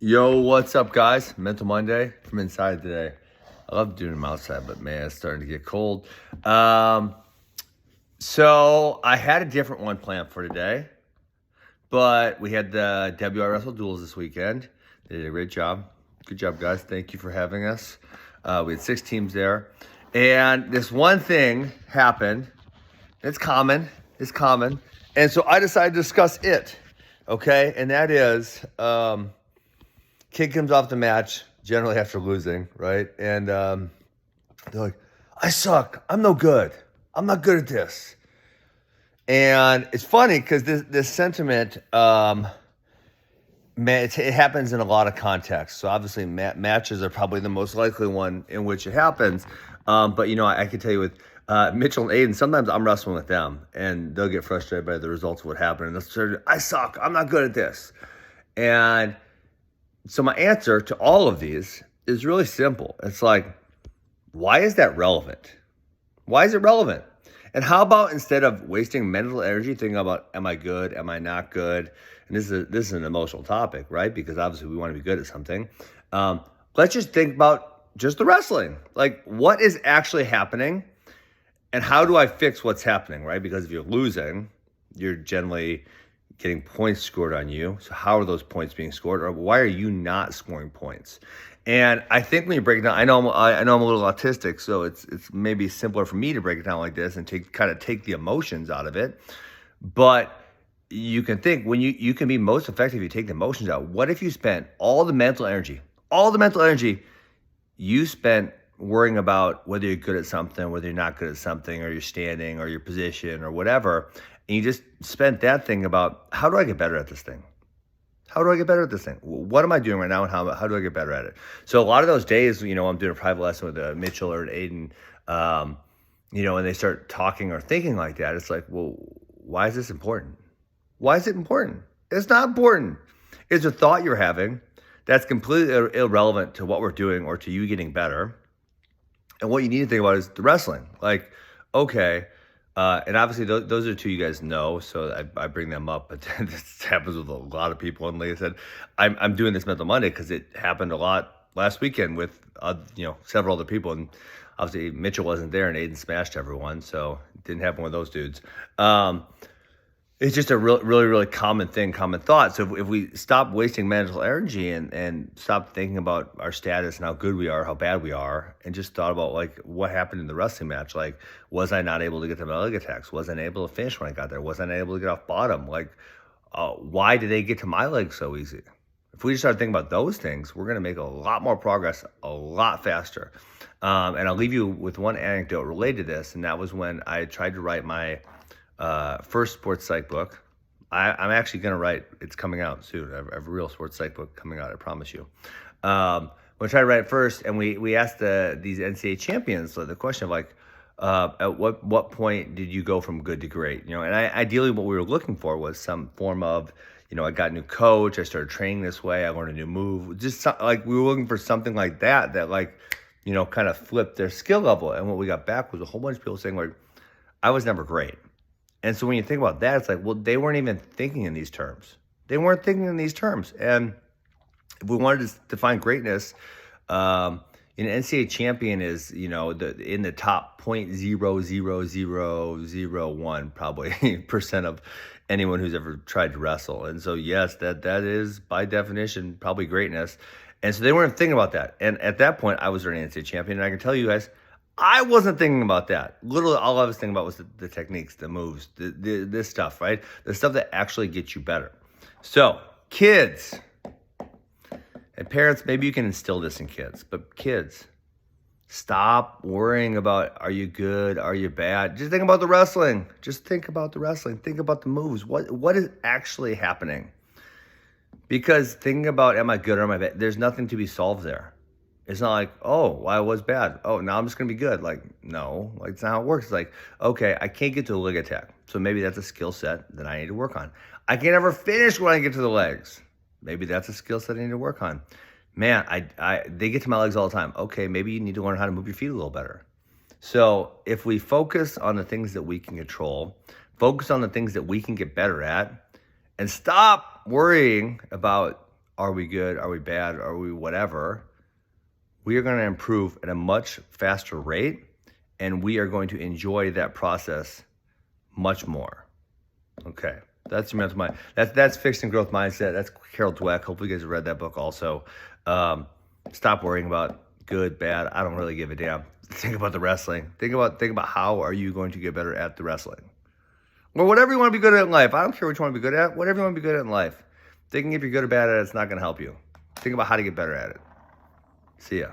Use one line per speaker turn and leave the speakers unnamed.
Yo, what's up, guys? Mental Monday from inside today. I love doing them outside, but man, it's starting to get cold. So I had a different one planned for today, but we had the WI Wrestle Duels this weekend. They did a great job. Good job, guys. Thank you for having us. We had 6 teams there, and this one thing happened. It's common, and so I decided to discuss it. Okay, and that is. Kid comes off the match, generally after losing, right? And they're like, I suck. I'm no good. I'm not good at this. And it's funny because this sentiment, it happens in a lot of contexts. So obviously matches are probably the most likely one in which it happens. But, I can tell you with Mitchell and Aiden, sometimes I'm wrestling with them, and they'll get frustrated by the results of what happened. And they'll start, I suck. I'm not good at this. And so my answer to all of these is really simple. It's like, why is that relevant? Why is it relevant? And how about instead of wasting mental energy thinking about, am I good? Am I not good? And this is an emotional topic, right? Because obviously we want to be good at something. Let's just think about just the wrestling. Like, what is actually happening? And how do I fix what's happening, right? Because if you're losing, you're generally getting points scored on you. So how are those points being scored? Or why are you not scoring points? And I think when you break it down, I know I'm a little autistic, so it's maybe simpler for me to break it down like this and take the emotions out of it. But you can think when you can be most effective if you take the emotions out. What if you spent all the mental energy you spent worrying about whether you're good at something, whether you're not good at something, or your standing, or your position, or whatever, and you just spent that thing about, how do I get better at this thing? How do I get better at this thing? What am I doing right now, and how do I get better at it? So a lot of those days, I'm doing a private lesson with Mitchell or Aiden, and they start talking or thinking like that, it's like, well, why is this important? Why is it important? It's not important. It's a thought you're having that's completely irrelevant to what we're doing or to you getting better. And what you need to think about is the wrestling. Like, okay, and obviously those are two you guys know, so I bring them up, but this happens with a lot of people. And like I said, I'm doing this Mental Monday because it happened a lot last weekend with several other people, and obviously Mitchell wasn't there, and Aiden smashed everyone, so it didn't happen with those dudes. It's just a really common thought. So if we stop wasting mental energy and stop thinking about our status and how good we are, how bad we are, and just thought about like what happened in the wrestling match, like was I not able to get to my leg attacks? Was I not able to finish when I got there? Was I not able to get off bottom? Like why did they get to my leg so easy? If we just start thinking about those things, we're going to make a lot more progress a lot faster. And I'll leave you with one anecdote related to this, and that was when I tried to write my first sports psych book. I'm actually going to write, it's coming out soon. I have a real sports psych book coming out, I promise you. We'll try to write it first, and we asked these NCAA champions the question of like, at what point did you go from good to great? And ideally what we were looking for was some form of, I got a new coach, I started training this way, I learned a new move. Just like we were looking for something like that like, kind of flipped their skill level. And what we got back was a whole bunch of people saying like, I was never great. And so when you think about that, it's like, well, they weren't even thinking in these terms. And if we wanted to define greatness, an NCAA champion is, in the top 0.00001 probably percent of anyone who's ever tried to wrestle. And so, yes, that is by definition probably greatness. And so they weren't thinking about that. And at that point, I was already an NCAA champion. And I can tell you guys, I wasn't thinking about that. Literally, all I was thinking about was the techniques, the moves, this stuff, right? The stuff that actually gets you better. So, kids and parents, maybe you can instill this in kids. But kids, stop worrying about, are you good? Are you bad? Just think about the wrestling. Think about the moves. What is actually happening? Because thinking about, am I good or am I bad? There's nothing to be solved there. It's not like, oh, I was bad. Oh, now I'm just going to be good. Like, no, it's not how it works. It's like, okay, I can't get to a leg attack. So maybe that's a skill set that I need to work on. I can't ever finish when I get to the legs. Maybe that's a skill set I need to work on. Man, they get to my legs all the time. Okay, maybe you need to learn how to move your feet a little better. So if we focus on the things that we can control, focus on the things that we can get better at, and stop worrying about are we good, are we bad, are we whatever, we are going to improve at a much faster rate, and we are going to enjoy that process much more. Okay, that's your mental mind. That's fixed and growth mindset. That's Carol Dweck. Hopefully you guys have read that book also. Stop worrying about good, bad. I don't really give a damn. Think about the wrestling. Think about how are you going to get better at the wrestling. Or whatever you want to be good at in life. I don't care what you want to be good at. Whatever you want to be good at in life. Thinking if you're good or bad at it, it's not going to help you. Think about how to get better at it. See ya.